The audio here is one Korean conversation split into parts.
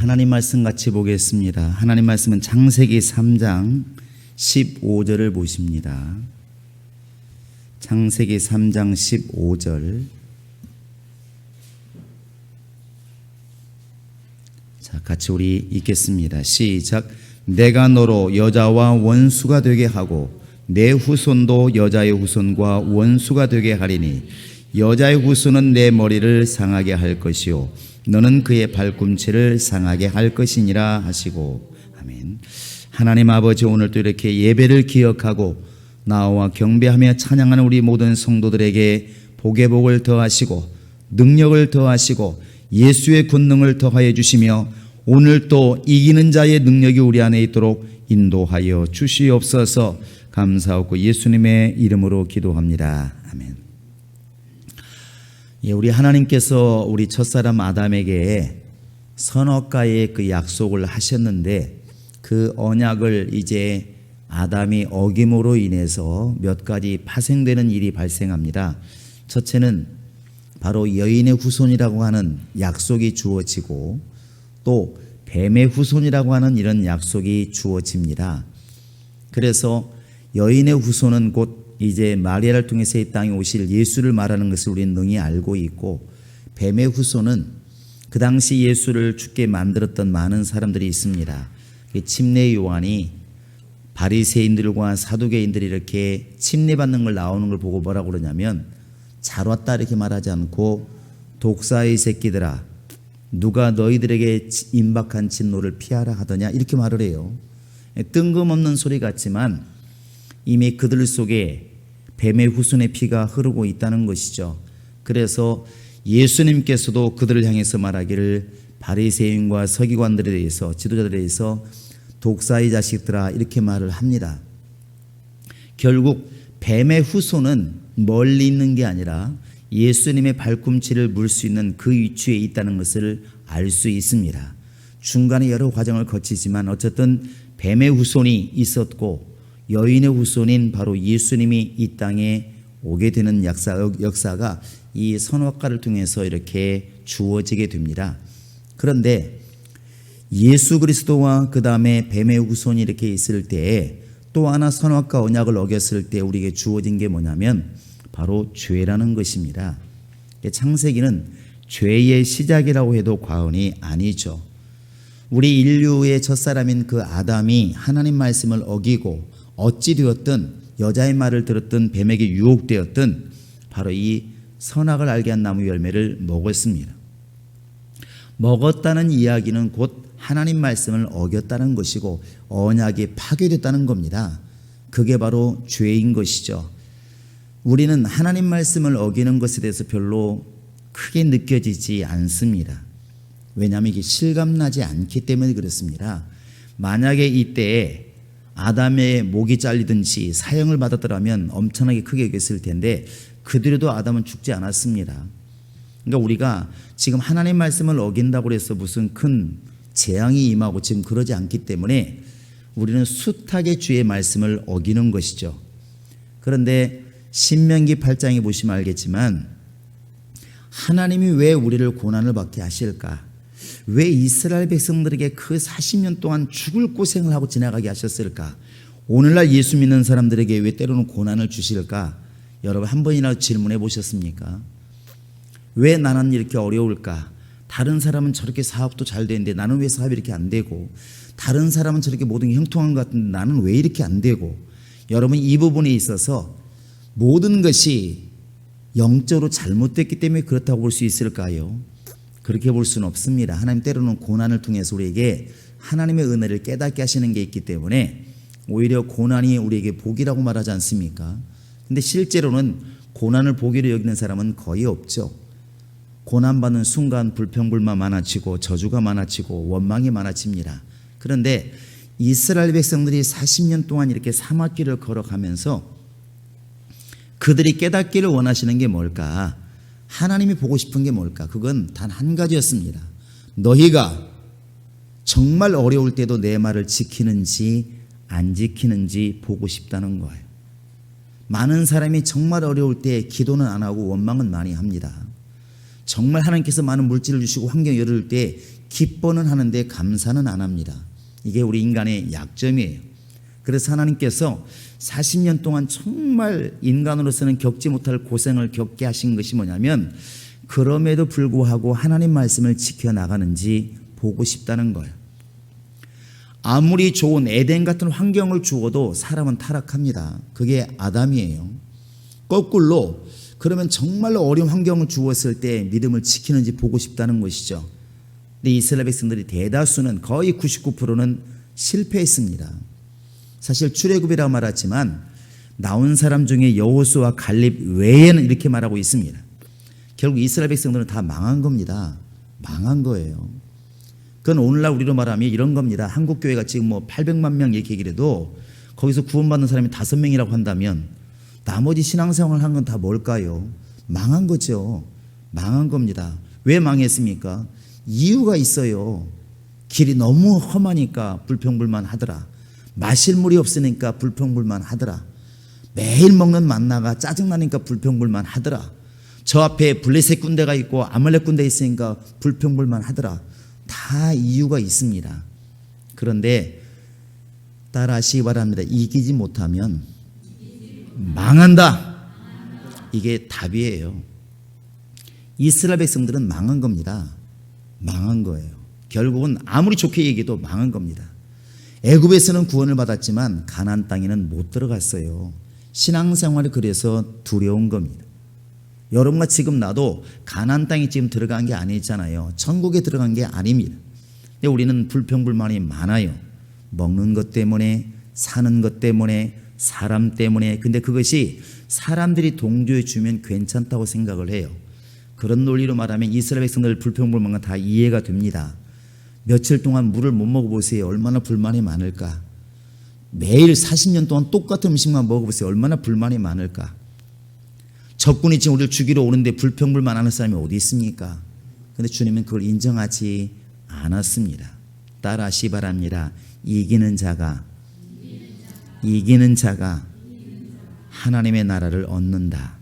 하나님 말씀 같이 보겠습니다. 하나님 말씀은 창세기 3장 15절을 보십니다. 창세기 3장 15절. 자, 같이 우리 읽겠습니다. 시작. 내가 너로 여자와 원수가 되게 하고 내 후손도 여자의 후손과 원수가 되게 하리니 여자의 후손은 내 머리를 상하게 할 것이요 너는 그의 발꿈치를 상하게 할 것이니라 하시고. 아멘. 하나님 아버지, 오늘도 이렇게 예배를 기억하고 나와 경배하며 찬양하는 우리 모든 성도들에게 복의 복을 더하시고 능력을 더하시고 예수의 권능을 더하여 주시며 오늘 또 이기는 자의 능력이 우리 안에 있도록 인도하여 주시옵소서. 감사하고 예수님의 이름으로 기도합니다. 아멘. 우리 하나님께서 우리 첫사람 아담에게 선악과의 그 약속을 하셨는데 그 언약을 이제 아담이 어김으로 인해서 몇 가지 파생되는 일이 발생합니다. 첫째는 바로 여인의 후손이라고 하는 약속이 주어지고 또 뱀의 후손이라고 하는 이런 약속이 주어집니다. 그래서 여인의 후손은 곧 이제 마리아를 통해서 이 땅에 오실 예수를 말하는 것을 우리는 능히 알고 있고, 뱀의 후손은 그 당시 예수를 죽게 만들었던 많은 사람들이 있습니다. 침례 요한이 바리새인들과 사두개인들이 이렇게 침례받는 걸 나오는 걸 보고 뭐라고 그러냐면, 잘 왔다 이렇게 말하지 않고 독사의 새끼들아 누가 너희들에게 임박한 진노를 피하라 하더냐 이렇게 말을 해요. 뜬금없는 소리 같지만 이미 그들 속에 뱀의 후손의 피가 흐르고 있다는 것이죠. 그래서 예수님께서도 그들을 향해서 말하기를 바리새인과 서기관들에 대해서, 지도자들에 대해서 독사의 자식들아 이렇게 말을 합니다. 결국 뱀의 후손은 멀리 있는 게 아니라 예수님의 발꿈치를 물 수 있는 그 위치에 있다는 것을 알 수 있습니다. 중간에 여러 과정을 거치지만 어쨌든 뱀의 후손이 있었고 여인의 후손인 바로 예수님이 이 땅에 오게 되는 역사가 이 선악과를 통해서 이렇게 주어지게 됩니다. 그런데 예수 그리스도와 그 다음에 뱀의 후손이 이렇게 있을 때에 또 하나 선악과 언약을 어겼을 때 우리에게 주어진 게 뭐냐면 바로 죄라는 것입니다. 창세기는 죄의 시작이라고 해도 과언이 아니죠. 우리 인류의 첫사람인 그 아담이 하나님 말씀을 어기고 어찌 되었든 여자의 말을 들었든 뱀에게 유혹되었든 바로 이 선악을 알게 한 나무 열매를 먹었습니다. 먹었다는 이야기는 곧 하나님 말씀을 어겼다는 것이고 언약이 파괴됐다는 겁니다. 그게 바로 죄인 것이죠. 우리는 하나님 말씀을 어기는 것에 대해서 별로 크게 느껴지지 않습니다. 왜냐하면 이게 실감나지 않기 때문에 그렇습니다. 만약에 이때에 아담의 목이 잘리든지 사형을 받았더라면 엄청나게 크게 여겼을 텐데 그들에도 아담은 죽지 않았습니다. 그러니까 우리가 지금 하나님 말씀을 어긴다고 해서 무슨 큰 재앙이 임하고 지금 그러지 않기 때문에 우리는 숱하게 주의 말씀을 어기는 것이죠. 그런데 신명기 8장에 보시면 알겠지만 하나님이 왜 우리를 고난을 받게 하실까? 왜 이스라엘 백성들에게 그 40년 동안 죽을 고생을 하고 지나가게 하셨을까? 오늘날 예수 믿는 사람들에게 왜 때로는 고난을 주실까? 여러분 한 번이나 질문해 보셨습니까? 왜 나는 이렇게 어려울까? 다른 사람은 저렇게 사업도 잘 되는데 나는 왜 사업이 이렇게 안 되고, 다른 사람은 저렇게 모든 게 형통한 것 같은데 나는 왜 이렇게 안 되고. 여러분 이 부분에 있어서 모든 것이 영적으로 잘못됐기 때문에 그렇다고 볼 수 있을까요? 그렇게 볼 수는 없습니다. 하나님 때로는 고난을 통해서 우리에게 하나님의 은혜를 깨닫게 하시는 게 있기 때문에 오히려 고난이 우리에게 복이라고 말하지 않습니까? 근데 실제로는 고난을 복으로 여기는 사람은 거의 없죠. 고난받는 순간 불평불만 많아지고 저주가 많아지고 원망이 많아집니다. 그런데 이스라엘 백성들이 40년 동안 이렇게 사막길을 걸어가면서 그들이 깨닫기를 원하시는 게 뭘까? 하나님이 보고 싶은 게 뭘까? 그건 단 한 가지였습니다. 너희가 정말 어려울 때도 내 말을 지키는지 안 지키는지 보고 싶다는 거예요. 많은 사람이 정말 어려울 때 기도는 안 하고 원망은 많이 합니다. 정말 하나님께서 많은 물질을 주시고 환경이 어려울 때 기뻐는 하는데 감사는 안 합니다. 이게 우리 인간의 약점이에요. 그래서 하나님께서 40년 동안 정말 인간으로서는 겪지 못할 고생을 겪게 하신 것이 뭐냐면 그럼에도 불구하고 하나님 말씀을 지켜나가는지 보고 싶다는 거예요. 아무리 좋은 에덴 같은 환경을 주어도 사람은 타락합니다. 그게 아담이에요. 거꾸로 그러면 정말로 어려운 환경을 주었을 때 믿음을 지키는지 보고 싶다는 것이죠. 근데 이스라엘 백성들이 대다수는 거의 99%는 실패했습니다. 사실 출애굽이라고 말하지만 나온 사람 중에 여호수아 갈렙 외에는 이렇게 말하고 있습니다. 결국 이스라엘 백성들은 다 망한 겁니다. 망한 거예요. 그건 오늘날 우리로 말하면 이런 겁니다. 한국교회가 지금 뭐 800만 명 이렇게 얘기를 해도 거기서 구원받는 사람이 5명이라고 한다면 나머지 신앙생활을 한 건 다 뭘까요? 망한 거죠. 망한 겁니다. 왜 망했습니까? 이유가 있어요. 길이 너무 험하니까 불평불만 하더라. 마실 물이 없으니까 불평불만 하더라. 매일 먹는 만나가 짜증나니까 불평불만 하더라. 저 앞에 블레셋 군대가 있고 아말렉 군대 있으니까 불평불만 하더라. 다 이유가 있습니다. 그런데 따라하시기 바랍니다. 이기지 못하면 망한다. 이게 답이에요. 이스라엘 백성들은 망한 겁니다. 망한 거예요. 결국은 아무리 좋게 얘기해도 망한 겁니다. 애굽에서는 구원을 받았지만 가나안 땅에는 못 들어갔어요. 신앙생활이 그래서 두려운 겁니다. 여러분과 지금 나도 가나안 땅에 지금 들어간 게 아니잖아요. 천국에 들어간 게 아닙니다. 근데 우리는 불평불만이 많아요. 먹는 것 때문에, 사는 것 때문에, 사람 때문에. 근데 그것이 사람들이 동조해 주면 괜찮다고 생각을 해요. 그런 논리로 말하면 이스라엘 백성들 불평불만과 다 이해가 됩니다. 며칠 동안 물을 못 먹어보세요. 얼마나 불만이 많을까. 매일 40년 동안 똑같은 음식만 먹어보세요. 얼마나 불만이 많을까. 적군이 지금 우리를 죽이러 오는데 불평불만 하는 사람이 어디 있습니까? 그런데 주님은 그걸 인정하지 않았습니다. 따라하시 바랍니다. 이기는 자가 하나님의 나라를 얻는다.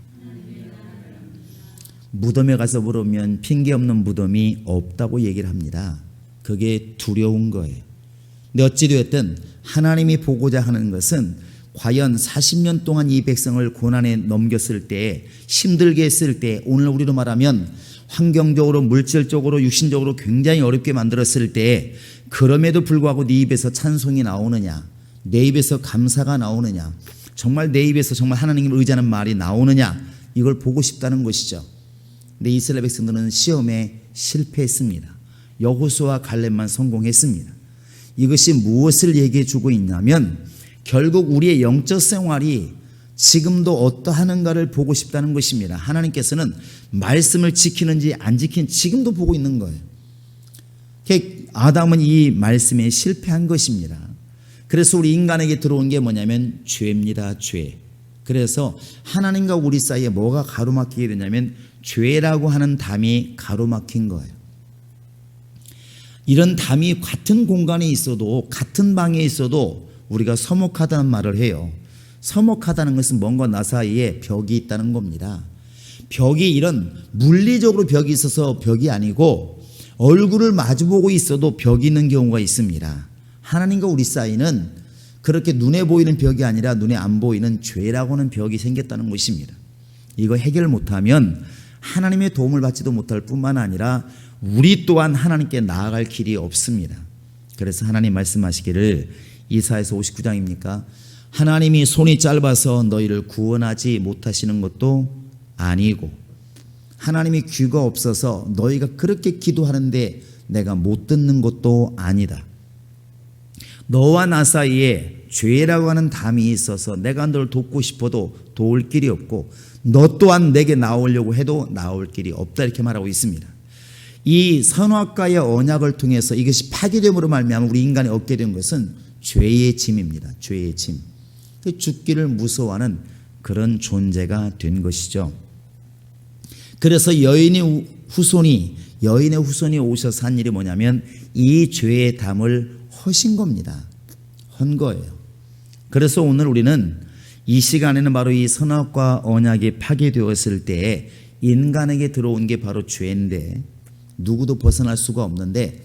무덤에 가서 물으면 핑계 없는 무덤이 없다고 얘기를 합니다. 그게 두려운 거예요. 근데 어찌되었든 하나님이 보고자 하는 것은 과연 40년 동안 이 백성을 고난에 넘겼을 때, 힘들게 했을 때, 오늘 우리로 말하면 환경적으로, 물질적으로, 육신적으로 굉장히 어렵게 만들었을 때 그럼에도 불구하고 네 입에서 찬송이 나오느냐, 내 입에서 감사가 나오느냐, 정말 내 입에서 정말 하나님을 의지하는 말이 나오느냐, 이걸 보고 싶다는 것이죠. 근데 이스라엘 백성들은 시험에 실패했습니다. 여호수아 갈렙만 성공했습니다. 이것이 무엇을 얘기해 주고 있냐면 결국 우리의 영적 생활이 지금도 어떠하는가를 보고 싶다는 것입니다. 하나님께서는 말씀을 지키는지 안 지키는지 지금도 보고 있는 거예요. 아담은 이 말씀에 실패한 것입니다. 그래서 우리 인간에게 들어온 게 뭐냐면 죄입니다. 죄. 그래서 하나님과 우리 사이에 뭐가 가로막히게 되냐면 죄라고 하는 담이 가로막힌 거예요. 이런 담이 같은 공간에 있어도, 같은 방에 있어도 우리가 서먹하다는 말을 해요. 서먹하다는 것은 뭔가 나 사이에 벽이 있다는 겁니다. 벽이 이런 물리적으로 벽이 있어서 벽이 아니고 얼굴을 마주보고 있어도 벽이 있는 경우가 있습니다. 하나님과 우리 사이는 그렇게 눈에 보이는 벽이 아니라 눈에 안 보이는 죄라고 하는 벽이 생겼다는 것입니다. 이거 해결 못하면 하나님의 도움을 받지도 못할 뿐만 아니라 우리 또한 하나님께 나아갈 길이 없습니다. 그래서 하나님 말씀하시기를 이사야서 59장입니까? 하나님이 손이 짧아서 너희를 구원하지 못하시는 것도 아니고 하나님이 귀가 없어서 너희가 그렇게 기도하는데 내가 못 듣는 것도 아니다. 너와 나 사이에 죄라고 하는 담이 있어서 내가 너를 돕고 싶어도 도울 길이 없고 너 또한 내게 나오려고 해도 나올 길이 없다, 이렇게 말하고 있습니다. 이 선악과의 언약을 통해서 이것이 파괴됨으로 말미암아 우리 인간이 얻게 된 것은 죄의 짐입니다. 죄의 짐. 죽기를 무서워하는 그런 존재가 된 것이죠. 그래서 여인의 후손이 오셔서 한 일이 뭐냐면 이 죄의 담을 허신 겁니다. 헌 거예요. 그래서 오늘 우리는 이 시간에는 바로 이 선악과 언약이 파괴되었을 때 인간에게 들어온 게 바로 죄인데 누구도 벗어날 수가 없는데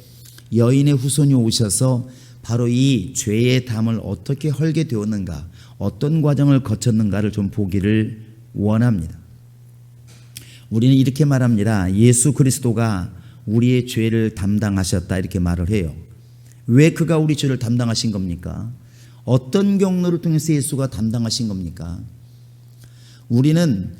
여인의 후손이 오셔서 바로 이 죄의 담을 어떻게 헐게 되었는가, 어떤 과정을 거쳤는가를 좀 보기를 원합니다. 우리는 이렇게 말합니다. 예수 그리스도가 우리의 죄를 담당하셨다 이렇게 말을 해요. 왜 그가 우리 죄를 담당하신 겁니까? 어떤 경로를 통해서 예수가 담당하신 겁니까? 우리는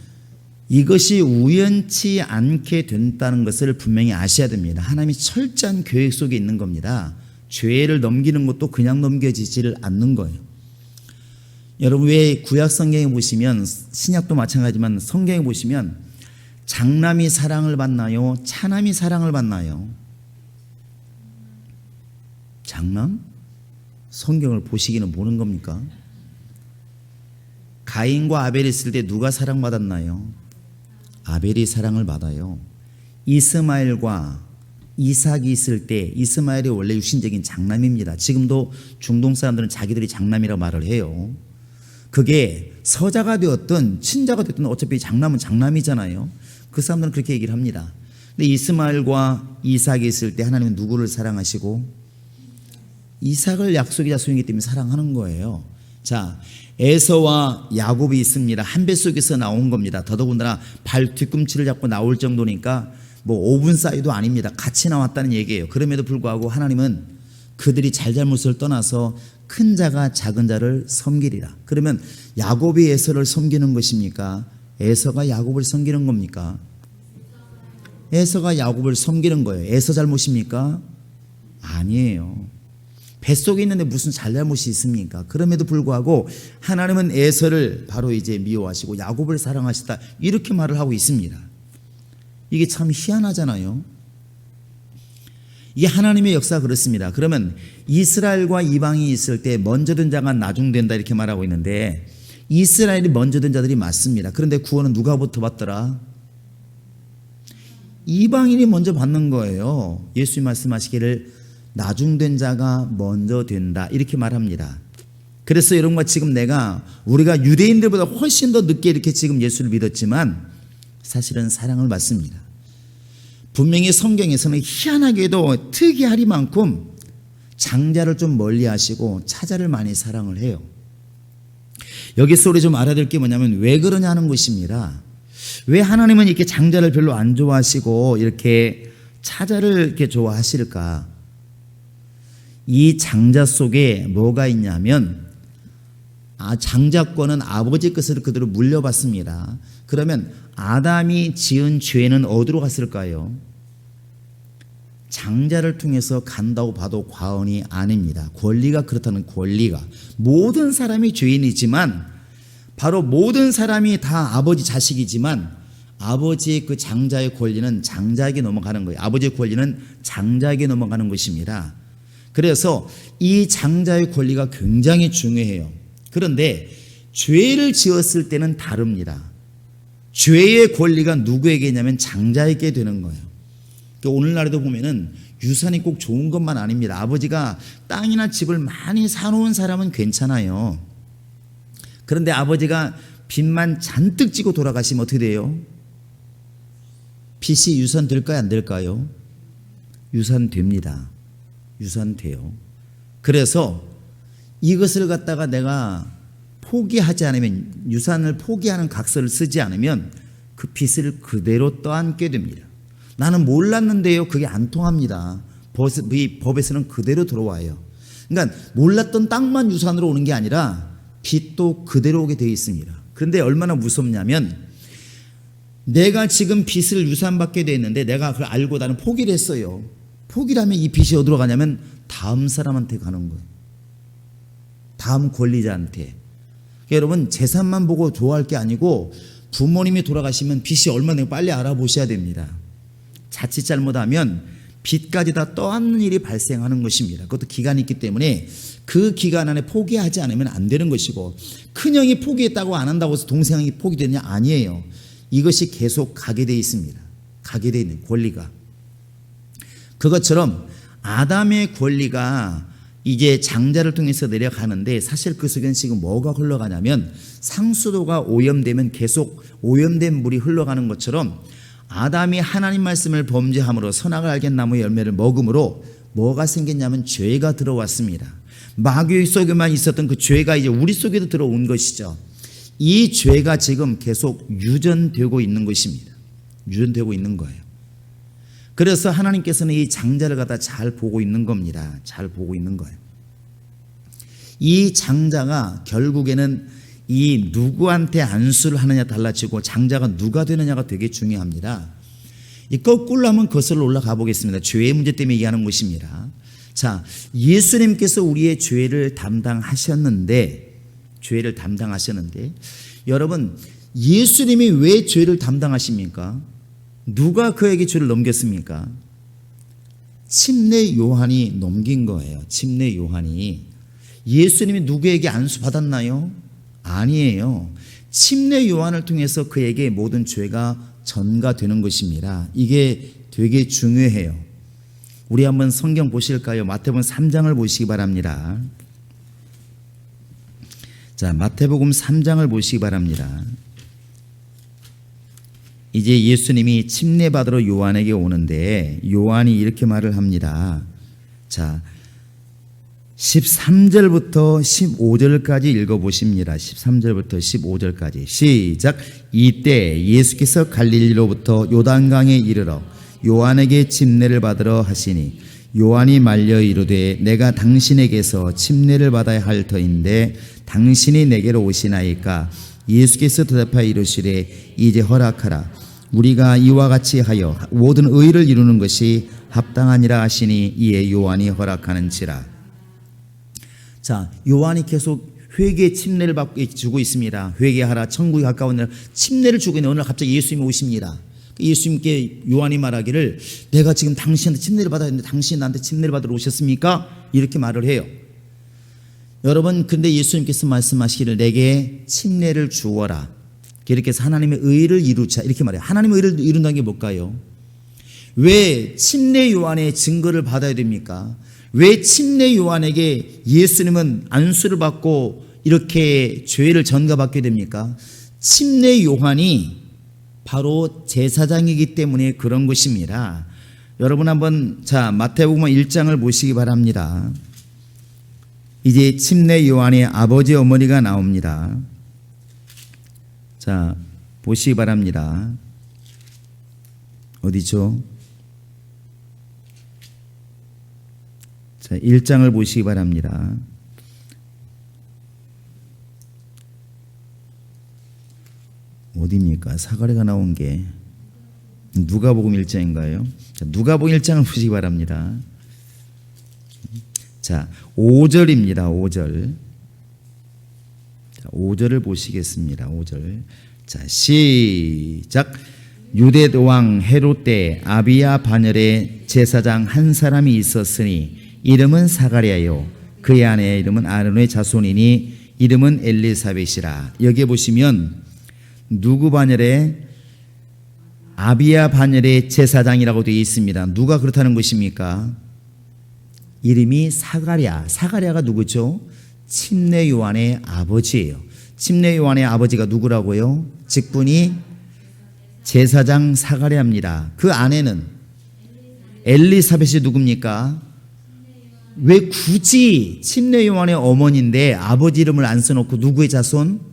이것이 우연치 않게 된다는 것을 분명히 아셔야 됩니다. 하나님이 철저한 계획 속에 있는 겁니다. 죄를 넘기는 것도 그냥 넘겨지지를 않는 거예요. 여러분, 왜 구약 성경에 보시면, 신약도 마찬가지지만 성경에 보시면 장남이 사랑을 받나요? 차남이 사랑을 받나요? 장남? 성경을 보시기는 보는 겁니까? 가인과 아벨이 있을 때 누가 사랑받았나요? 아벨이 사랑을 받아요. 이스마엘과 이삭이 있을 때 이스마엘이 원래 육신적인 장남입니다. 지금도 중동 사람들은 자기들이 장남이라고 말을 해요. 그게 서자가 되었든 친자가 되었든 어차피 장남은 장남이잖아요. 그 사람들은 그렇게 얘기를 합니다. 근데 이스마엘과 이삭이 있을 때 하나님은 누구를 사랑하시고? 이삭을 약속의 자손이기 때문에 사랑하는 거예요. 자, 에서와 야곱이 있습니다. 한 뱃속에서 나온 겁니다. 더더군다나 발 뒤꿈치를 잡고 나올 정도니까 뭐 5분 사이도 아닙니다. 같이 나왔다는 얘기예요. 그럼에도 불구하고 하나님은 그들이 잘잘못을 떠나서 큰 자가 작은 자를 섬기리라. 그러면 야곱이 에서를 섬기는 것입니까? 에서가 야곱을 섬기는 겁니까? 에서가 야곱을 섬기는 거예요. 에서 잘못입니까? 아니에요. 뱃속에 있는데 무슨 잘잘못이 있습니까? 그럼에도 불구하고 하나님은 에서를 바로 이제 미워하시고 야곱을 사랑하시다 이렇게 말을 하고 있습니다. 이게 참 희한하잖아요. 이게 하나님의 역사가 그렇습니다. 그러면 이스라엘과 이방이 있을 때 먼저 된 자가 나중된다 이렇게 말하고 있는데 이스라엘이 먼저 된 자들이 맞습니다. 그런데 구원은 누가부터 받더라? 이방인이 먼저 받는 거예요. 예수님 말씀하시기를 나중된 자가 먼저 된다 이렇게 말합니다. 그래서 여러분과 지금 우리가 유대인들보다 훨씬 더 늦게 이렇게 지금 예수를 믿었지만 사실은 사랑을 받습니다. 분명히 성경에서는 희한하게도 특이하리만큼 장자를 좀 멀리 하시고 차자를 많이 사랑을 해요. 여기서 우리 좀 알아야 될 게 뭐냐면 왜 그러냐 하는 것입니다. 왜 하나님은 이렇게 장자를 별로 안 좋아하시고 이렇게 차자를 이렇게 좋아하실까? 이 장자 속에 뭐가 있냐면 장자권은 아버지 것을 그대로 물려받습니다. 그러면 아담이 지은 죄는 어디로 갔을까요? 장자를 통해서 간다고 봐도 과언이 아닙니다. 권리가 그렇다는 권리가. 모든 사람이 죄인이지만 바로 모든 사람이 다 아버지 자식이지만 아버지의 그 장자의 권리는 장자에게 넘어가는 거예요. 아버지의 권리는 장자에게 넘어가는 것입니다. 그래서 이 장자의 권리가 굉장히 중요해요. 그런데 죄를 지었을 때는 다릅니다. 죄의 권리가 누구에게 있냐면 장자에게 되는 거예요. 그러니까 오늘날에도 보면은 유산이 꼭 좋은 것만 아닙니다. 아버지가 땅이나 집을 많이 사놓은 사람은 괜찮아요. 그런데 아버지가 빚만 잔뜩 지고 돌아가시면 어떻게 돼요? 빚이 유산될까요? 안 될까요? 유산됩니다. 유산돼요. 그래서 이것을 갖다가 내가 포기하지 않으면, 유산을 포기하는 각서를 쓰지 않으면 그 빚을 그대로 떠안게 됩니다. 나는 몰랐는데요. 그게 안 통합니다. 이 법에서는 그대로 들어와요. 그러니까 몰랐던 땅만 유산으로 오는 게 아니라 빚도 그대로 오게 되어 있습니다. 그런데 얼마나 무섭냐면 내가 지금 빚을 유산받게 되어 있는데 내가 그걸 알고 나는 포기를 했어요. 포기를 하면 이 빚이 어디로 가냐면 다음 사람한테 가는 거예요. 다음 권리자한테. 여러분, 재산만 보고 좋아할 게 아니고 부모님이 돌아가시면 빚이 얼마나 빨리 알아보셔야 됩니다. 자칫 잘못하면 빚까지 다 떠안는 일이 발생하는 것입니다. 그것도 기간이 있기 때문에 그 기간 안에 포기하지 않으면 안 되는 것이고, 큰형이 포기했다고 안 한다고 해서 동생이 포기되느냐? 아니에요. 이것이 계속 가게 돼 있습니다. 가게 돼 있는 권리가. 그것처럼 아담의 권리가 이제 장자를 통해서 내려가는데 사실 그 속에는 지금 뭐가 흘러가냐면 상수도가 오염되면 계속 오염된 물이 흘러가는 것처럼 아담이 하나님 말씀을 범죄함으로 선악을 알게 한 나무의 열매를 먹음으로 뭐가 생겼냐면 죄가 들어왔습니다. 마귀 속에만 있었던 그 죄가 이제 우리 속에도 들어온 것이죠. 이 죄가 지금 계속 유전되고 있는 것입니다. 유전되고 있는 거예요. 그래서 하나님께서는 이 장자를 갖다 잘 보고 있는 겁니다. 잘 보고 있는 거예요. 이 장자가 결국에는 이 누구한테 안수를 하느냐 달라지고 장자가 누가 되느냐가 되게 중요합니다. 이 거꾸로 한번 거슬러 올라가 보겠습니다. 죄의 문제 때문에 얘기하는 것입니다. 자, 예수님께서 우리의 죄를 담당하셨는데 여러분, 예수님이 왜 죄를 담당하십니까? 누가 그에게 죄를 넘겼습니까? 침례 요한이 넘긴 거예요. 침례 요한이. 예수님이 누구에게 안수 받았나요? 아니에요. 침례 요한을 통해서 그에게 모든 죄가 전가되는 것입니다. 이게 되게 중요해요. 우리 한번 성경 보실까요? 마태복음 3장을 보시기 바랍니다. 자, 마태복음 3장을 보시기 바랍니다. 이제 예수님이 침례 받으러 요한에게 오는데 요한이 이렇게 말을 합니다. 자, 13절부터 15절까지 읽어보십니다. 13절부터 15절까지 시작. 이때 예수께서 갈릴리로부터 요단강에 이르러 요한에게 침례를 받으러 하시니 요한이 말려 이르되 내가 당신에게서 침례를 받아야 할 터인데 당신이 내게로 오시나이까. 예수께서 대답하여 이르시되 이제 허락하라. 우리가 이와 같이 하여 모든 의를 이루는 것이 합당하니라 하시니 이에 요한이 허락하는지라. 자, 요한이 계속 회개의 침례를 주고 있습니다. 회개하라, 천국이 가까우니라 침례를 주고 있는 어느 날 갑자기 예수님이 오십니다. 예수님께 요한이 말하기를 내가 지금 당신한테 침례를 받아야 하는데 당신이 나한테 침례를 받으러 오셨습니까? 이렇게 말을 해요. 여러분, 근데 예수님께서 말씀하시기를 내게 침례를 주어라. 이렇게 해서 하나님의 의를 이루자 이렇게 말해요. 하나님의 의를 이룬다는 게 뭘까요? 왜 침례 요한의 증거를 받아야 됩니까? 왜 침례 요한에게 예수님은 안수를 받고 이렇게 죄를 전가받게 됩니까? 침례 요한이 바로 제사장이기 때문에 그런 것입니다. 여러분 한번 자 마태복음 1장을 보시기 바랍니다. 이제 침례 요한의 아버지 어머니가 나옵니다. 자 보시기 바랍니다. 어디죠? 자 1장을 보시기 바랍니다. 어디입니까? 사가랴가 나온 게 누가복음 1장인가요? 자, 누가복음 1장을 보시기 바랍니다. 자, 5절입니다. 5절. 자, 5절을 보시겠습니다. 5절. 자, 시작. 유대 왕 헤롯 때 아비야 반열에 제사장 한 사람이 있었으니 이름은 사가랴요. 그의 아내의 이름은 아론의 자손이니 이름은 엘리사벳이라. 여기에 보시면 누구 반열에? 아비야 반열의 제사장이라고 되어 있습니다. 누가 그렇다는 것입니까? 이름이 사가랴. 사가랴가 누구죠? 침례 요한의 아버지예요. 침례 요한의 아버지가 누구라고요? 직분이 제사장 사가랴입니다. 그 아내는 엘리사벳이 누굽니까? 왜 굳이 침례 요한의 어머니인데 아버지 이름을 안 써놓고 누구의 자손?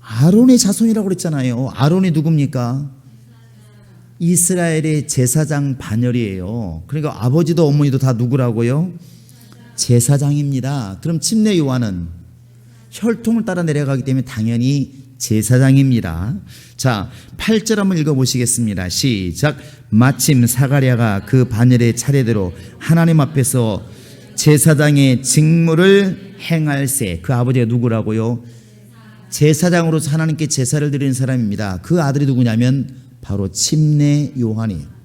아론의 자손이라고 그랬잖아요. 아론이 누굽니까? 이스라엘의 제사장 반열이에요. 그러니까 아버지도 어머니도 다 누구라고요? 제사장입니다. 그럼 침례 요한은 혈통을 따라 내려가기 때문에 당연히 제사장입니다. 자, 8절 한번 읽어보시겠습니다. 시작. 마침 사가랴가 그 반열의 차례대로 하나님 앞에서 제사장의 직무를 행할세. 그 아버지가 누구라고요? 제사장으로서 하나님께 제사를 드리는 사람입니다. 그 아들이 누구냐면 바로 침례 요한이에요.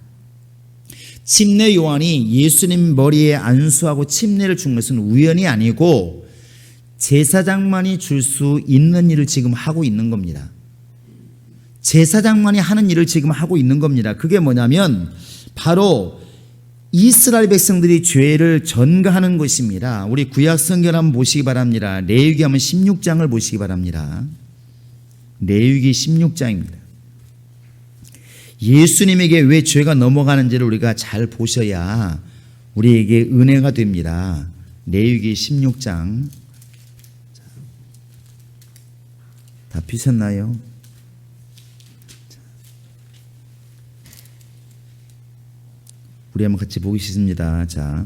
침례 요한이 예수님 머리에 안수하고 침례를 준 것은 우연이 아니고 제사장만이 줄 수 있는 일을 지금 하고 있는 겁니다. 제사장만이 하는 일을 지금 하고 있는 겁니다. 그게 뭐냐면 바로 이스라엘 백성들이 죄를 전가하는 것입니다. 우리 구약 성경 한번 보시기 바랍니다. 레위기 한번 16장을 보시기 바랍니다. 레위기 16장입니다. 예수님에게 왜 죄가 넘어가는지를 우리가 잘 보셔야 우리에게 은혜가 됩니다. 레위기 16장. 다 피셨나요? 우리 한번 같이 보겠습니다. 자,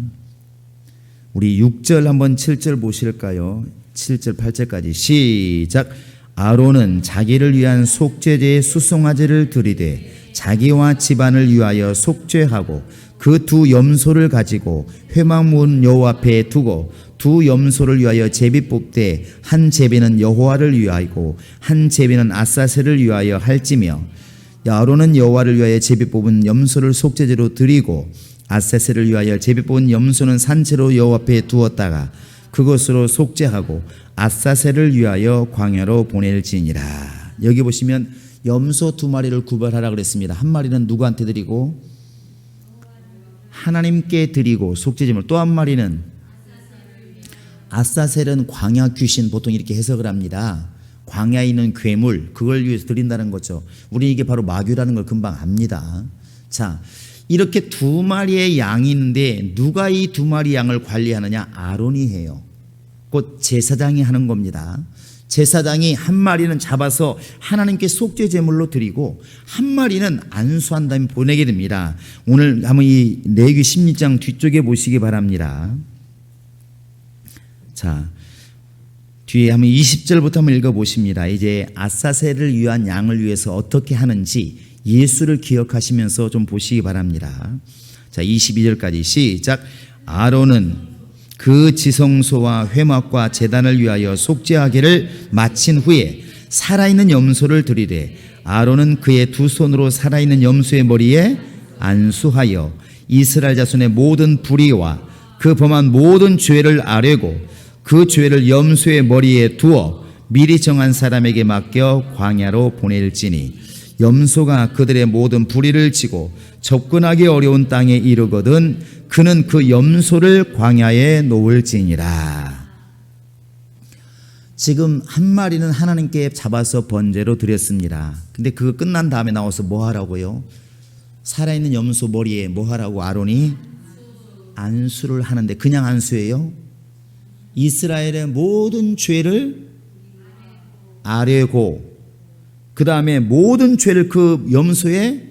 우리 6절 한번 7절 보실까요? 7절 8절까지 시작. 아론은 자기를 위한 속죄제의 수송아지를 드리되 자기와 집안을 위하여 속죄하고 그 두 염소를 가지고 회막문 여호와 앞에 두고 두 염소를 위하여 제비 뽑되 한 제비는 여호와를 위하이고 한 제비는 아사셀을 위하여 할지며 아론은 여호와를 위하여 제비 뽑은 염소를 속죄제로 드리고 아사셀을 위하여 제비 뽑은 염소는 산채로 여호와 앞에 두었다가 그것으로 속죄하고 아사셀을 위하여 광야로 보낼지니라. 여기 보시면 염소 두 마리를 구별하라 그랬습니다. 한 마리는 누구한테 드리고 하나님께 드리고 속죄제물, 또 한 마리는 아사셀은 광야 귀신, 보통 이렇게 해석을 합니다. 광야에 있는 괴물, 그걸 위해서 드린다는 거죠. 우리 이게 바로 마귀라는 걸 금방 압니다. 자, 이렇게 두 마리의 양이 있는데 누가 이 두 마리 양을 관리하느냐? 아론이 해요. 곧 제사장이 하는 겁니다. 제사장이 한 마리는 잡아서 하나님께 속죄 제물로 드리고 한 마리는 안수한 다음에 보내게 됩니다. 오늘 한번 이 레위기 16장 뒤쪽에 보시기 바랍니다. 자, 뒤에 한번 20절부터 한번 읽어보십니다. 이제 아사셀을 위한 양을 위해서 어떻게 하는지 예수를 기억하시면서 좀 보시기 바랍니다. 자, 22절까지 시작. 아론은 그 지성소와 회막과 제단을 위하여 속죄하기를 마친 후에 살아있는 염소를 드리되 아론은 그의 두 손으로 살아있는 염소의 머리에 안수하여 이스라엘 자손의 모든 불의와 그 범한 모든 죄를 아뢰고 그 죄를 염소의 머리에 두어 미리 정한 사람에게 맡겨 광야로 보낼지니 염소가 그들의 모든 불의를 지고 접근하기 어려운 땅에 이르거든 그는 그 염소를 광야에 놓을지니라. 지금 한 마리는 하나님께 잡아서 번제로 드렸습니다. 근데 그거 끝난 다음에 나와서 뭐 하라고요? 살아있는 염소 머리에 뭐 하라고 아론이? 안수를 하는데 그냥 안수예요? 이스라엘의 모든 죄를 아뢰고 그 다음에 모든 죄를 그 염소의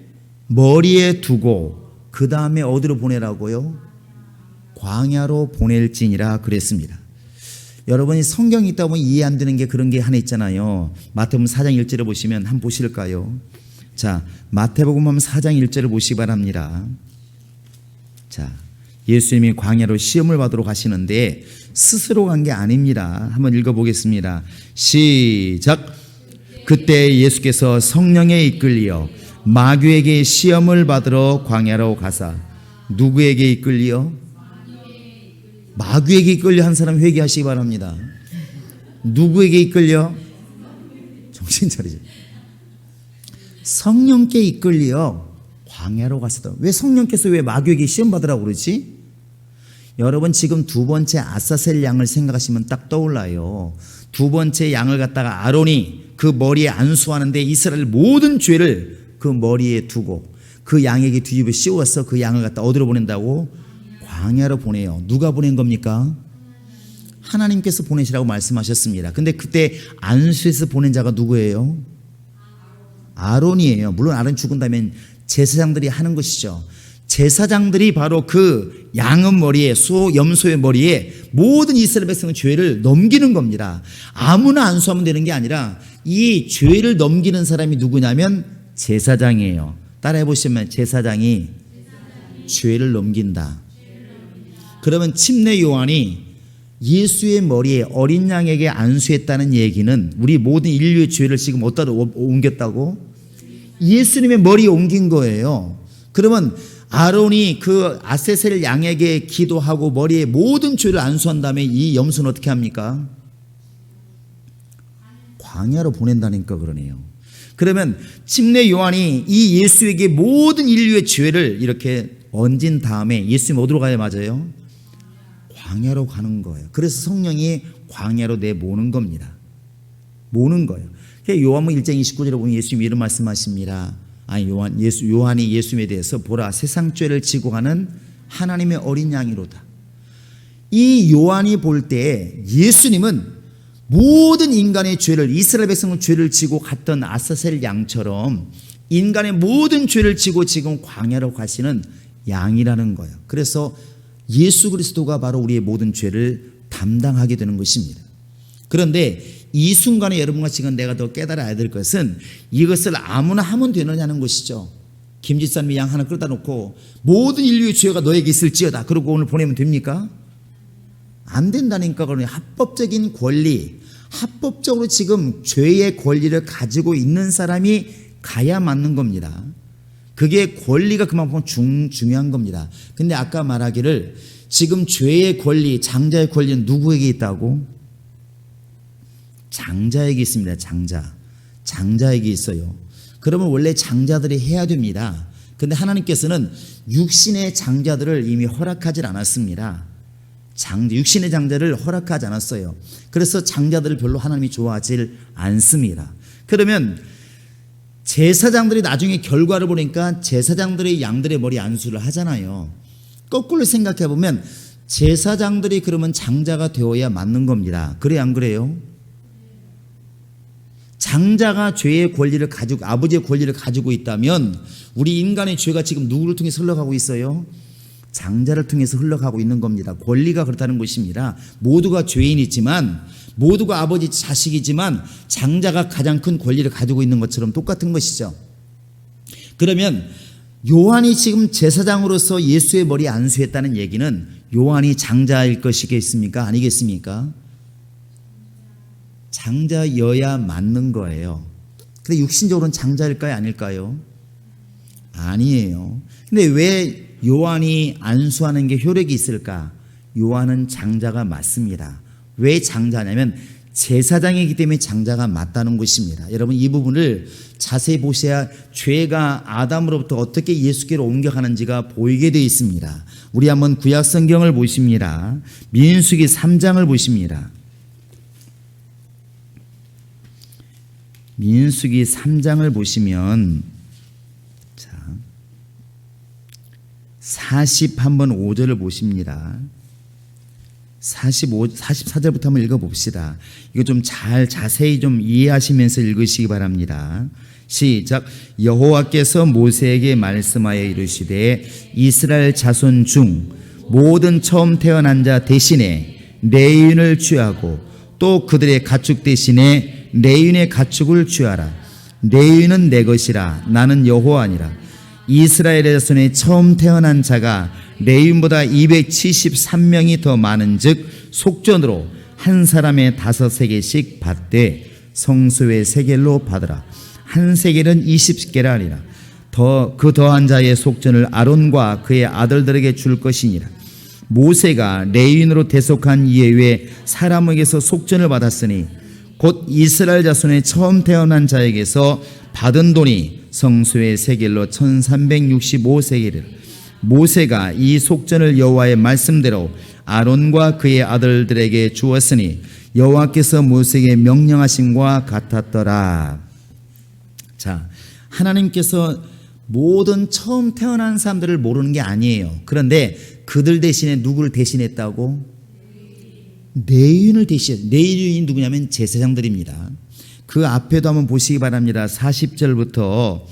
머리에 두고 그 다음에 어디로 보내라고요? 광야로 보낼지니라 그랬습니다. 여러분이 성경이 있다 보면 이해 안 되는 게 그런 게 하나 있잖아요. 마태복음 4장 1절을 보시면 한번 보실까요? 자, 마태복음 4장 1절을 보시기 바랍니다. 자, 예수님이 광야로 시험을 받으러 가시는데 스스로 간 게 아닙니다. 한번 읽어보겠습니다. 시작. 그때 예수께서 성령에 이끌리어 마귀에게 시험을 받으러 광야로 가사. 누구에게 이끌리어? 마귀에게 이끌려. 한 사람 회개하시기 바랍니다. 누구에게 이끌려? 정신 차리죠. 성령께 이끌려 광야로 갔었다. 왜 성령께서 왜 마귀에게 시험 받으라고 그러지? 여러분 지금 두 번째 아사셀 양을 생각하시면 딱 떠올라요. 두 번째 양을 갖다가 아론이 그 머리에 안수하는데 이스라엘 모든 죄를 그 머리에 두고 그 양에게 뒤집어 씌워서 그 양을 갖다 어디로 보낸다고? 광야로 보내요. 누가 보낸 겁니까? 하나님께서 보내시라고 말씀하셨습니다. 근데 그때 안수해서 보낸 자가 누구예요? 아론이에요. 물론 아론 죽은 다음에 제사장들이 하는 것이죠. 제사장들이 바로 그 양의 머리에 염소의 머리에 모든 이스라엘 백성의 죄를 넘기는 겁니다. 아무나 안수하면 되는 게 아니라 이 죄를 넘기는 사람이 누구냐면 제사장이에요. 따라해 보시면 제사장이 죄를 넘긴다. 그러면 침례 요한이 예수의 머리에 어린 양에게 안수했다는 얘기는 우리 모든 인류의 죄를 지금 어디다 옮겼다고? 예수님의 머리에 옮긴 거예요. 그러면 아론이 그 아세셀 양에게 기도하고 머리에 모든 죄를 안수한 다음에 이 염소는 어떻게 합니까? 광야로 보낸다니까 그러네요. 그러면 침례 요한이 이 예수에게 모든 인류의 죄를 이렇게 얹은 다음에 예수님 어디로 가야 맞아요? 광야로 가는 거예요. 그래서 성령이 광야로 내모는 겁니다. 모는 거예요. 요한복음 1장 29절에 보면 예수님이 이런 말씀하십니다. 요한이 예수님에 대해서 보라 세상 죄를 지고 가는 하나님의 어린 양이로다. 이 요한이 볼 때 예수님은 모든 인간의 죄를, 이스라엘 백성의 죄를 지고 갔던 아사셀 양처럼 인간의 모든 죄를 지고 지금 광야로 가시는 양이라는 거예요. 그래서 예수 그리스도가 바로 우리의 모든 죄를 담당하게 되는 것입니다. 그런데 이 순간에 여러분과 지금 내가 더 깨달아야 될 것은 이것을 아무나 하면 되느냐는 것이죠. 김지사님이 양 하나 끌다 놓고 모든 인류의 죄가 너에게 있을지어다 그러고 오늘 보내면 됩니까? 안 된다니까. 그러니 합법적인 권리, 합법적으로 지금 죄의 권리를 가지고 있는 사람이 가야 맞는 겁니다. 그게 권리가 그만큼 중요한 겁니다. 근데 아까 말하기를 지금 죄의 권리, 장자의 권리는 누구에게 있다고? 장자에게 있습니다. 장자에게 있어요. 그러면 원래 장자들이 해야 됩니다. 근데 하나님께서는 육신의 장자들을 이미 허락하지 않았습니다. 육신의 장자를 허락하지 않았어요. 그래서 장자들을 별로 하나님이 좋아하지 않습니다. 그러면 제사장들이 나중에 결과를 보니까 제사장들이 양들의 머리 안수를 하잖아요. 거꾸로 생각해 보면 제사장들이 그러면 장자가 되어야 맞는 겁니다. 그래 안 그래요? 장자가 죄의 권리를 가지고, 아버지의 권리를 가지고 있다면 우리 인간의 죄가 지금 누구를 통해서 흘러가고 있어요? 장자를 통해서 흘러가고 있는 겁니다. 권리가 그렇다는 것입니다. 모두가 죄인이지만, 모두가 아버지 자식이지만 장자가 가장 큰 권리를 가지고 있는 것처럼 똑같은 것이죠. 그러면 요한이 지금 제사장으로서 예수의 머리 안수했다는 얘기는 요한이 장자일 것이겠습니까? 아니겠습니까? 장자여야 맞는 거예요. 근데 육신적으로는 장자일까요? 아닐까요? 아니에요. 근데 왜 요한이 안수하는 게 효력이 있을까? 요한은 장자가 맞습니다. 왜 장자냐면 제사장이기 때문에 장자가 맞다는 것입니다. 여러분 이 부분을 자세히 보셔야 죄가 아담으로부터 어떻게 예수께로 옮겨가는지가 보이게 되어 있습니다. 우리 한번 구약 성경을 보십니다. 민수기 3장을 보십니다. 민수기 3장을 보시면 41번 5절을 보십니다. 44절부터 한번 읽어봅시다. 이거 좀 자세히 좀 이해하시면서 읽으시기 바랍니다. 시작. 여호와께서 모세에게 말씀하여 이르시되 이스라엘 자손 중 모든 처음 태어난 자 대신에 레위인을 취하고 또 그들의 가축 대신에 레위인의 가축을 취하라. 레위인은 내 것이라. 나는 여호와니라. 이스라엘의 자손에 처음 태어난 자가 레위인보다 273명이 더 많은즉 속전으로 한 사람의 5세겔씩 받되 성소의 세겔로 받으라. 한 세겔은 20세겔 아니라 그 더한 자의 속전을 아론과 그의 아들들에게 줄 것이니라. 모세가 레위인으로 대속한 이에 사람에게서 속전을 받았으니 곧 이스라엘 자손의 처음 태어난 자에게서 받은 돈이 성소의 세겔로 1365세겔이라. 모세가 이 속전을 여호와의 말씀대로 아론과 그의 아들들에게 주었으니 여호와께서 모세에게 명령하신 것 같았더라. 자, 하나님께서 모든 처음 태어난 사람들을 모르는 게 아니에요. 그런데 그들 대신에 누구를 대신했다고? 레위인을 대신했어요. 레위인이 누구냐면 제사장들입니다. 그 앞에도 한번 보시기 바랍니다. 40절부터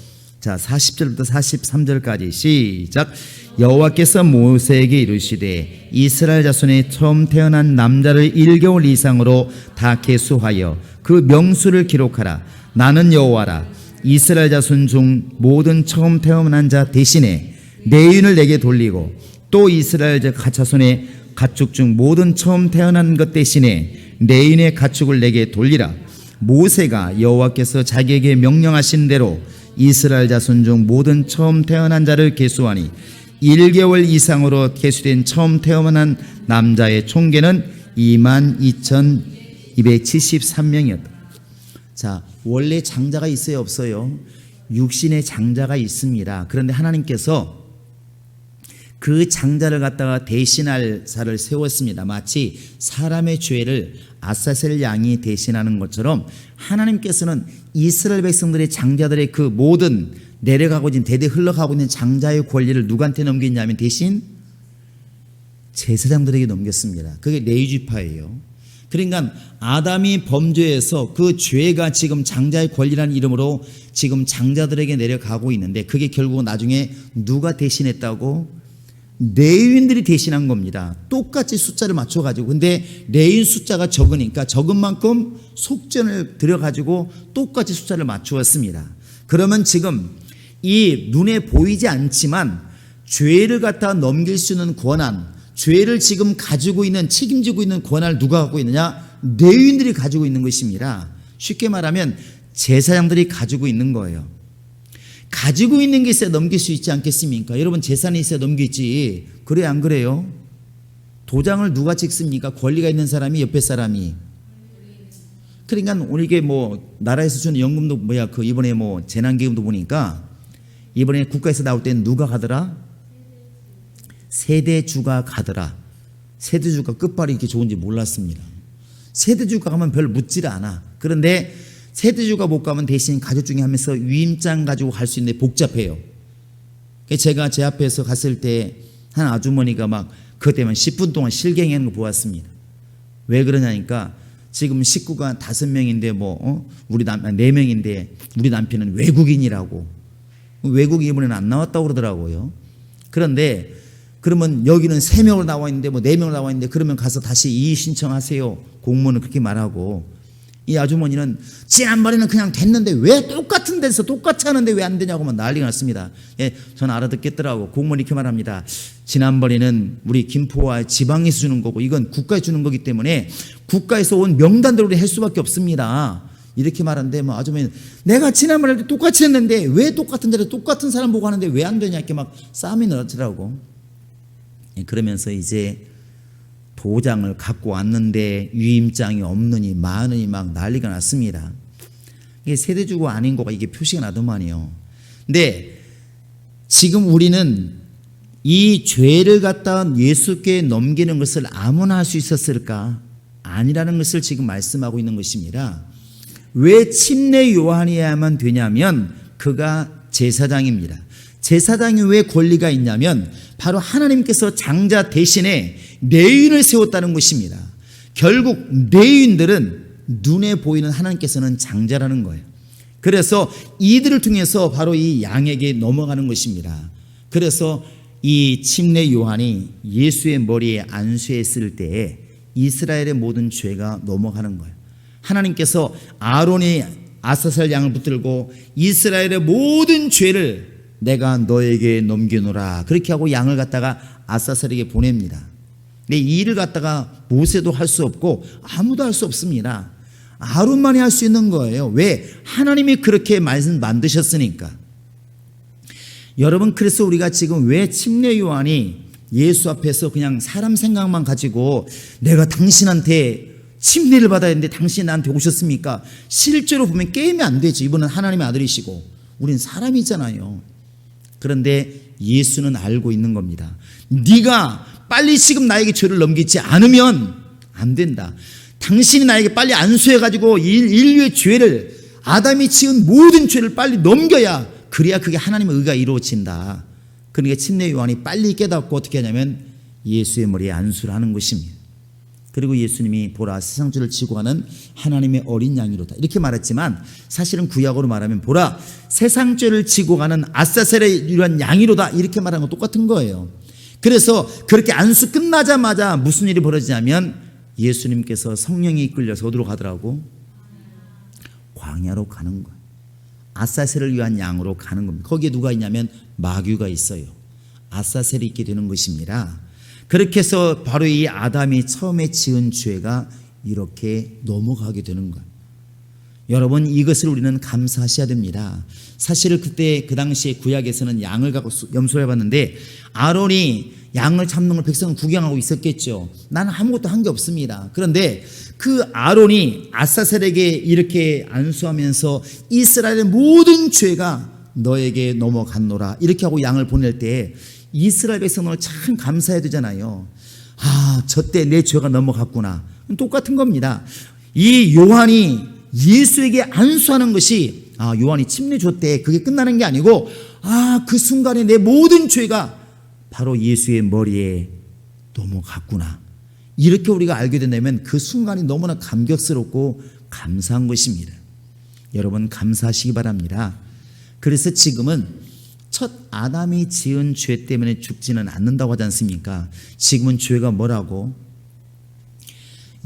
43절까지 시작. 여호와께서 모세에게 이르시되 이스라엘 자손의 처음 태어난 남자를 1개월 이상으로 다 계수하여 그 명수를 기록하라. 나는 여호와라. 이스라엘 자손 중 모든 처음 태어난 자 대신에 레위인을 내게 돌리고 또 이스라엘 자손의 가축 중 모든 처음 태어난 것 대신에 레위인의 가축을 내게 돌리라. 모세가 여호와께서 자기에게 명령하신 대로 이스라엘 자손 중 모든 처음 태어난 자를 계수하니 1개월 이상으로 계수된 처음 태어난 남자의 총계는 22,273명이었다. 자, 원래 장자가 있어요, 없어요? 육신의 장자가 있습니다. 그런데 하나님께서 그 장자를 갖다가 대신할 자를 세웠습니다. 마치 사람의 죄를 아사셀 양이 대신하는 것처럼 하나님께서는 이스라엘 백성들의 장자들의 그 모든 내려가고 있는 대대 흘러가고 있는 장자의 권리를 누구한테 넘겼냐면 대신 제사장들에게 넘겼습니다. 그게 레위지파예요. 그러니까 아담이 범죄해서 그 죄가 지금 장자의 권리라는 이름으로 지금 장자들에게 내려가고 있는데 그게 결국 나중에 누가 대신했다고? 레위인들이 대신한 겁니다. 똑같이 숫자를 맞춰가지고. 근데 레위인 숫자가 적으니까 적은 만큼 속전을 들여가지고 똑같이 숫자를 맞추었습니다. 그러면 지금 이 눈에 보이지 않지만 죄를 갖다 넘길 수 있는 권한, 죄를 지금 가지고 있는, 책임지고 있는 권한을 누가 갖고 있느냐? 레위인들이 가지고 있는 것입니다. 쉽게 말하면 제사장들이 가지고 있는 거예요. 가지고 있는 게 있어야 넘길 수 있지 않겠습니까? 여러분 재산이 있어야 넘기지. 그래요, 안 그래요? 도장을 누가 찍습니까? 권리가 있는 사람이, 옆에 사람이. 그러니까 오늘 이게 뭐 나라에서 주는 연금도 그 이번에 뭐 재난기금도 보니까 이번에 국가에서 나올 때는 누가 가더라? 세대주가 가더라. 세대주가 끝발이 이렇게 좋은지 몰랐습니다. 세대주가 가면 별 묻지를 않아. 그런데 세대주가 못 가면 대신 가족 중에 하면서 위임장 가지고 갈 수 있는데 복잡해요. 제가 제 앞에서 갔을 때 한 아주머니가 막 그것 때문에 10분 동안 실갱이하는 거 보았습니다. 왜 그러냐니까 지금 식구가 5명인데 우리 4명인데 우리 남편은 외국인이라고. 외국인 이번에는 안 나왔다고 그러더라고요. 그런데 그러면 여기는 3명으로 나와 있는데 4명으로 나와 있는데 그러면 가서 다시 이의 신청하세요. 공무원은 그렇게 말하고 이 아주머니는 지난번에는 그냥 됐는데 왜 똑같은 데서 똑같이 하는데 왜 안 되냐고 막 난리가 났습니다. 예, 저는 알아듣겠더라고. 공무원이 이렇게 말합니다. 지난번에는 우리 김포와 지방에서 주는 거고 이건 국가에 주는 거기 때문에 국가에서 온 명단대로 할 수밖에 없습니다. 이렇게 말하는데 아주머니는 내가 지난번에도 똑같이 했는데 왜 똑같은 데로 똑같은 사람 보고 하는데 왜 안 되냐 이렇게 막 싸움이 나더라고. 예, 그러면서 이제 도장을 갖고 왔는데 위임장이 없느니 많으니 막 난리가 났습니다. 이게 세대주고 아닌 거가 이게 표시가 나더만요. 근데 지금 우리는 이 죄를 갖다 예수께 넘기는 것을 아무나 할 수 있었을까? 아니라는 것을 지금 말씀하고 있는 것입니다. 왜 침례 요한이야만 되냐면 그가 제사장입니다. 제사장이 왜 권리가 있냐면 바로 하나님께서 장자 대신에 레위인을 세웠다는 것입니다. 결국 레위인들은 눈에 보이는 하나님께서는 장자라는 거예요. 그래서 이들을 통해서 바로 이 양에게 넘어가는 것입니다. 그래서 이 침례 요한이 예수의 머리에 안수했을 때에 이스라엘의 모든 죄가 넘어가는 거예요. 하나님께서 아론이 아사셀 양을 붙들고 이스라엘의 모든 죄를 내가 너에게 넘기노라 그렇게 하고 양을 갖다가 아사셀에게 보냅니다. 근데 이 일을 갖다가 모세도 할 수 없고 아무도 할 수 없습니다. 아론만이 할 수 있는 거예요. 왜? 하나님이 그렇게 만드셨으니까. 여러분 그래서 우리가 지금 왜 침례 요한이 예수 앞에서 그냥 사람 생각만 가지고 내가 당신한테 침례를 받아야 했는데 당신이 나한테 오셨습니까? 실제로 보면 게임이 안 되죠. 이분은 하나님의 아들이시고 우린 사람이잖아요. 그런데 예수는 알고 있는 겁니다. 네가 빨리 지금 나에게 죄를 넘기지 않으면 안 된다. 당신이 나에게 빨리 안수해가지고 인류의 죄를 아담이 지은 모든 죄를 빨리 넘겨야 그래야 그게 하나님의 의가 이루어진다. 그러니까 침례 요한이 빨리 깨닫고 어떻게 하냐면 예수의 머리에 안수를 하는 것입니다. 그리고 예수님이 보라 세상 죄를 지고 가는 하나님의 어린 양이로다 이렇게 말했지만 사실은 구약으로 말하면 보라 세상 죄를 지고 가는 아사셀의 유일한 양이로다 이렇게 말하는 건 똑같은 거예요. 그래서 그렇게 안수 끝나자마자 무슨 일이 벌어지냐면 예수님께서 성령이 이끌려서 어디로 가더라고? 광야로 가는 거예요. 아사셀을 위한 양으로 가는 겁니다. 거기에 누가 있냐면 마귀가 있어요. 아사셀이 있게 되는 것입니다. 그렇게 해서 바로 이 아담이 처음에 지은 죄가 이렇게 넘어가게 되는 거예요. 여러분 이것을 우리는 감사하셔야 됩니다. 사실 그때 그 당시에 구약에서는 양을 갖고 염소를 해봤는데 아론이 양을 잡는 걸 백성은 구경하고 있었겠죠. 나는 아무것도 한 게 없습니다. 그런데 그 아론이 아사셀에게 이렇게 안수하면서 이스라엘의 모든 죄가 너에게 넘어갔노라 이렇게 하고 양을 보낼 때 이스라엘 백성을 참 감사해야 되잖아요. 아, 저 때 내 죄가 넘어갔구나. 똑같은 겁니다. 이 요한이 예수에게 안수하는 것이 요한이 침례 줬대, 그게 끝나는 게 아니고 그 순간에 내 모든 죄가 바로 예수의 머리에 넘어갔구나, 이렇게 우리가 알게 된다면 그 순간이 너무나 감격스럽고 감사한 것입니다. 여러분, 감사하시기 바랍니다. 그래서 지금은 첫 아담이 지은 죄 때문에 죽지는 않는다고 하지 않습니까? 지금은 죄가 뭐라고?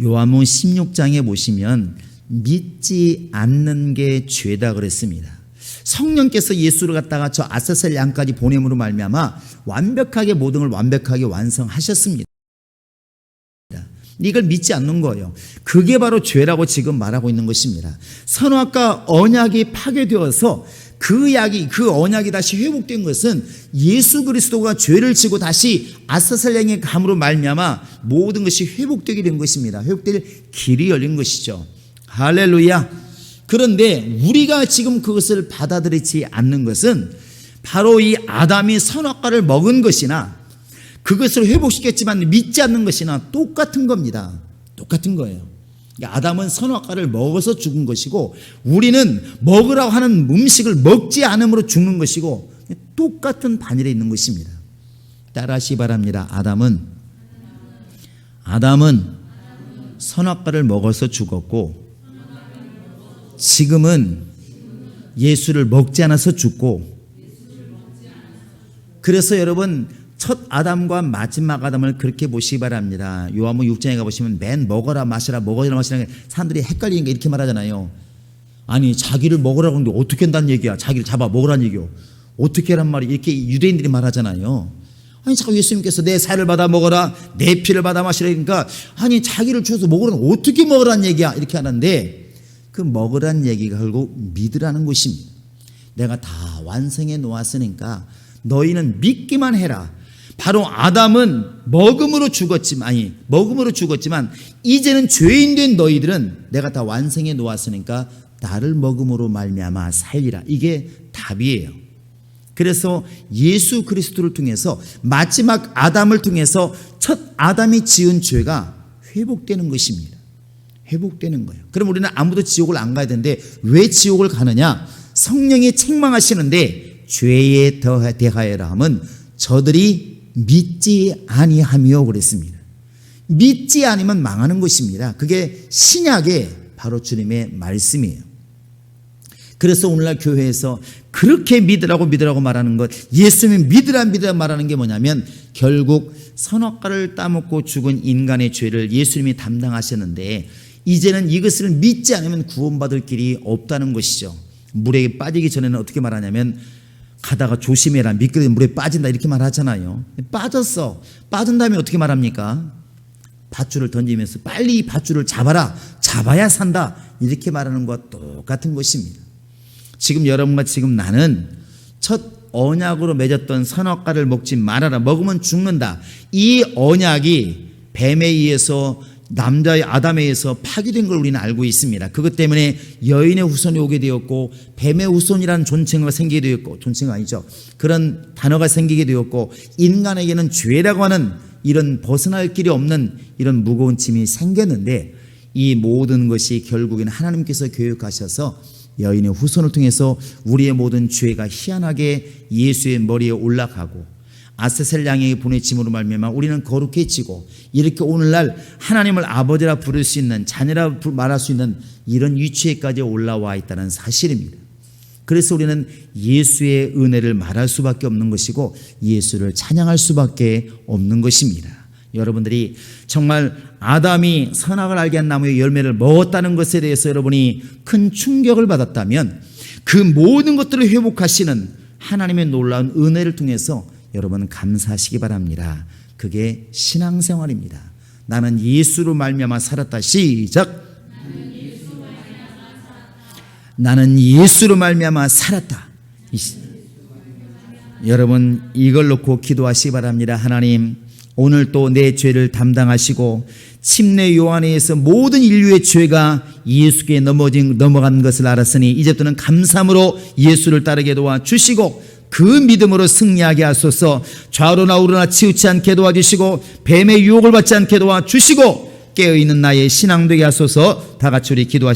요한복음 16장에 보시면 믿지 않는 게 죄다 그랬습니다. 성령께서 예수를 갖다가 저 아사셀 양까지 보냄으로 말미암아 완벽하게 모든 걸 완벽하게 완성하셨습니다. 이걸 믿지 않는 거예요. 그게 바로 죄라고 지금 말하고 있는 것입니다. 선악과 언약이 파괴되어서 그 언약이 다시 회복된 것은 예수 그리스도가 죄를 지고 다시 아사셀 양의 감으로 말미암아 모든 것이 회복되게 된 것입니다. 회복될 길이 열린 것이죠. 할렐루야. 그런데 우리가 지금 그것을 받아들이지 않는 것은 바로 이 아담이 선악과를 먹은 것이나 그것을 회복시켰지만 믿지 않는 것이나 똑같은 겁니다. 똑같은 거예요. 아담은 선악과를 먹어서 죽은 것이고 우리는 먹으라고 하는 음식을 먹지 않음으로 죽는 것이고 똑같은 반열에 있는 것입니다. 따라하시기 바랍니다. 아담은 선악과를 먹어서 죽었고 지금은 예수를 먹지 않아서 죽고, 그래서 여러분 첫 아담과 마지막 아담을 그렇게 보시기 바랍니다. 요한복음 6장에 가보시면 맨 먹어라 마시라 사람들이 헷갈리는 게 이렇게 말하잖아요. 아니 자기를 먹으라고 하는데 어떻게 한다는 얘기야. 자기를 잡아 먹으라는 얘기요. 어떻게 하란 말이, 이렇게 유대인들이 말하잖아요. 아니 자꾸 예수님께서 내 살을 받아 먹어라, 내 피를 받아 마시라, 그러니까 아니 자기를 주어서 먹으라는 어떻게 먹으라는 얘기야, 이렇게 하는데 그 먹으라는 얘기가 결국 믿으라는 것입니다. 내가 다 완성해 놓았으니까 너희는 믿기만 해라. 바로 아담은 먹음으로 죽었지만 이제는 죄인 된 너희들은 내가 다 완성해 놓았으니까 나를 먹음으로 말미암아 살리라. 이게 답이에요. 그래서 예수 그리스도를 통해서 마지막 아담을 통해서 첫 아담이 지은 죄가 회복되는 것입니다. 회복되는 거예요. 그럼 우리는 아무도 지옥을 안 가야 되는데 왜 지옥을 가느냐? 성령이 책망하시는데 죄에 대하여라 함은 저들이 믿지 아니하며 그랬습니다. 믿지 않으면 망하는 것입니다. 그게 신약의 바로 주님의 말씀이에요. 그래서 오늘날 교회에서 그렇게 믿으라고 말하는 것, 예수님 믿으라 말하는 게 뭐냐면 결국 선악과를 따먹고 죽은 인간의 죄를 예수님이 담당하셨는데 이제는 이것을 믿지 않으면 구원받을 길이 없다는 것이죠. 물에 빠지기 전에는 어떻게 말하냐면 가다가 조심해라, 미끄러지면 물에 빠진다, 이렇게 말하잖아요. 빠졌어. 빠진 다음에 어떻게 말합니까? 밧줄을 던지면서 빨리 이 밧줄을 잡아라, 잡아야 산다, 이렇게 말하는 것과 똑같은 것입니다. 지금 여러분과 지금 나는 첫 언약으로 맺었던 선악과를 먹지 말아라, 먹으면 죽는다, 이 언약이 뱀에 의해서 남자의 아담에 의해서 파괴된 걸 우리는 알고 있습니다. 그것 때문에 여인의 후손이 오게 되었고 뱀의 후손이라는 존칭어가 생기게 되었고, 존칭어 아니죠, 그런 단어가 생기게 되었고 인간에게는 죄라고 하는 이런 벗어날 길이 없는 이런 무거운 짐이 생겼는데 이 모든 것이 결국에는 하나님께서 교육하셔서 여인의 후손을 통해서 우리의 모든 죄가 희한하게 예수의 머리에 올라가고 아사셀 양에게 보내짐으로 말미암아 우리는 거룩해지고 이렇게 오늘날 하나님을 아버지라 부를 수 있는, 자녀라 말할 수 있는 이런 위치에까지 올라와 있다는 사실입니다. 그래서 우리는 예수의 은혜를 말할 수밖에 없는 것이고 예수를 찬양할 수밖에 없는 것입니다. 여러분들이 정말 아담이 선악을 알게 한 나무의 열매를 먹었다는 것에 대해서 여러분이 큰 충격을 받았다면 그 모든 것들을 회복하시는 하나님의 놀라운 은혜를 통해서 여러분 감사하시기 바랍니다. 그게 신앙생활입니다. 나는 예수로 말미암아 살았다. 시작. 나는 예수로 말미암아 살았다. 여러분 이걸 놓고 기도하시기 바랍니다. 하나님, 오늘 또 내 죄를 담당하시고 침례 요한에 의해서 모든 인류의 죄가 예수께 넘어간 것을 알았으니 이제부터는 감사함으로 예수를 따르게 도와주시고 그 믿음으로 승리하게 하소서. 좌우로나 우로나 치우치 않게 도와주시고 뱀의 유혹을 받지 않게 도와주시고 깨어있는 나의 신앙 되게 하소서. 다 같이 우리 기도하시겠습니다.